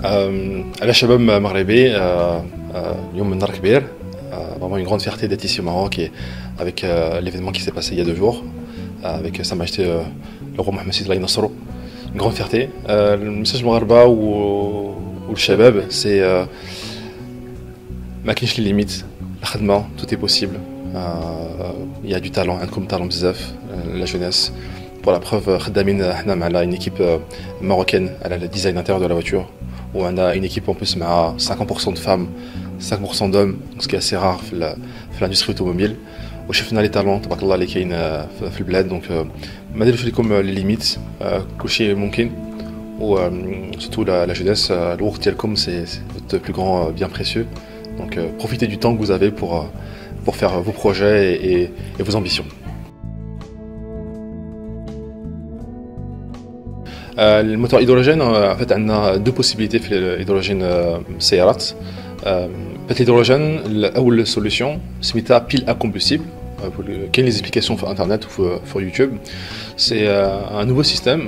على شباب مغربي اليوم من نهار كبير. Vraiment une grande fierté d'être ici au Maroc et avec l'événement qui s'est passé il y a 2 jours avec Sa Majesté le roi Mohammed VI Allah ينصره. Une grande fierté. Le message المغاربة والشباب c'est ما كاينش لي ليميت الخدمة tout est possible. Il y a du talent, عندكم talent بزاف la jeunesse. Pour la preuve خدامين احنا مع une équipe marocaine à le design intérieur de la voiture où on a une équipe en plus مع 50% de femmes 5% d'hommes, ce qui est assez rare dans l'industrie automobile. وشفنا les talents تبارك الله اللي كاين في البلاد. Donc ما نديروش لكم les limites, كل شيء ممكن. و surtout la jeunesse, الوقت ديالكم c'est votre plus grand bien précieux. Donc profitez du temps que vous avez pour faire vos projets et vos ambitions. Le moteur hydrogène, en fait, on a 2 possibilités pour l'hydrogène سيارات. Peut-être l'hydrogène, la solution, c'est mettre pile à combustible. Quelles sont les explications sur Internet ou sur YouTube? C'est un nouveau système,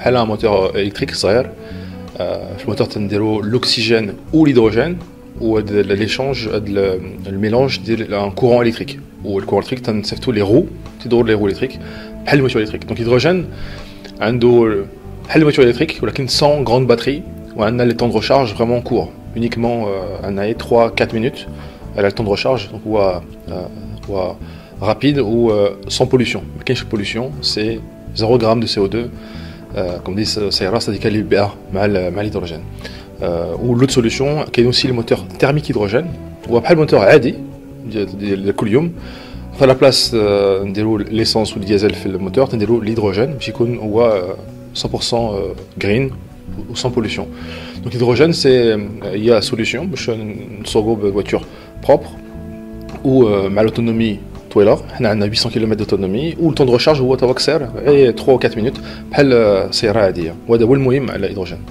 un moteur électrique, c'est-à-dire le moteur tendero l'oxygène ou l'hydrogène ou l'échange, le mélange d'un courant électrique. Ou le courant électrique, c'est surtout les roues électriques, le moteur électrique. Donc l'hydrogène, un le moteur électrique, ou sans grande batterie, où on a les temps de recharge vraiment courts. Uniquement un 3-4 minutes, elle a le temps de recharge, donc ou rapide ou sans pollution. Mais quelle pollution? C'est 0 g de CO2, comme dit Sayra, c'est-à-dire qu'elle libère mal l'hydrogène. Ou l'autre solution, qui est aussi le moteur thermique hydrogène, ou après le moteur ADI, le coulium, à la place de l'essence ou le diesel fait le moteur, on a l'hydrogène, qui est 100% green ou sans pollution. Donc l'hydrogène, il y a la solution, une voiture propre ou à l'autonomie toiler, on a 800 km d'autonomie, ou le temps de recharge est 3 ou 4 minutes, c'est rare. Ou c'est l'hydrogène.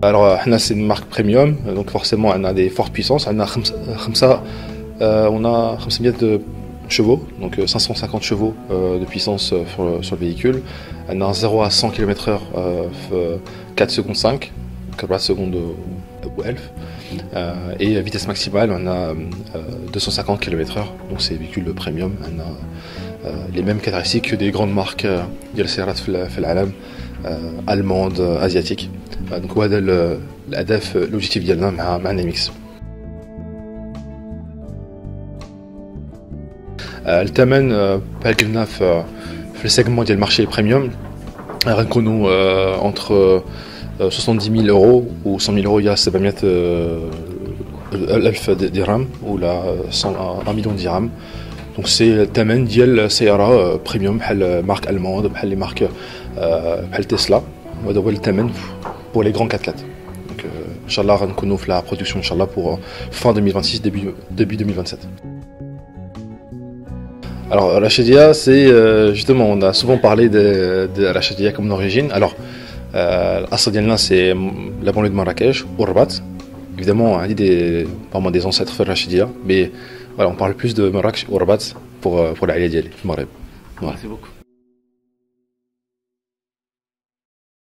Alors, c'est une marque premium, donc forcément, on a des fortes puissances. On a 500 de chevaux, donc 550 chevaux de puissance sur le véhicule. On a 0 à 100 km/h 4 secondes 5, 4 secondes ou 11. Et vitesse maximale, on a 250 km/h, donc c'est véhicule premium. On a les mêmes caractéristiques que des grandes marques ديال السيارات في العالم allemandes, asiatiques. Donc هذا الهدف l'objectif ديالنا مع نيمكس. الثمن بحال قلنا في السيجمون ديال المارشي بريميوم غنكونوا entre 70 000 euros ou 100 000 euros. Il y a 700 ألف درهم ou 1 million de dirhams. Donc c'est الثمن ديال سيارة بريميوم بحال مارك ألماند بحال لي مارك بحال تسلا. وهذا هو الثمن pour les grands 4x4. Donc inchallah غنكونوا في la production inchallah pour fin 2026 début 2027. Alors Rachidia, c'est justement, on a souvent parlé de Rachidia comme origine. Alors l'asl ديالنا c'est la banlieue de Marrakech ou Rabat. Évidemment, on a dit des ancêtres de Rachidia, mais voilà, on parle plus de Marrakech ou Rabat pour l'Aïlia ديالي في المغرب. Merci beaucoup.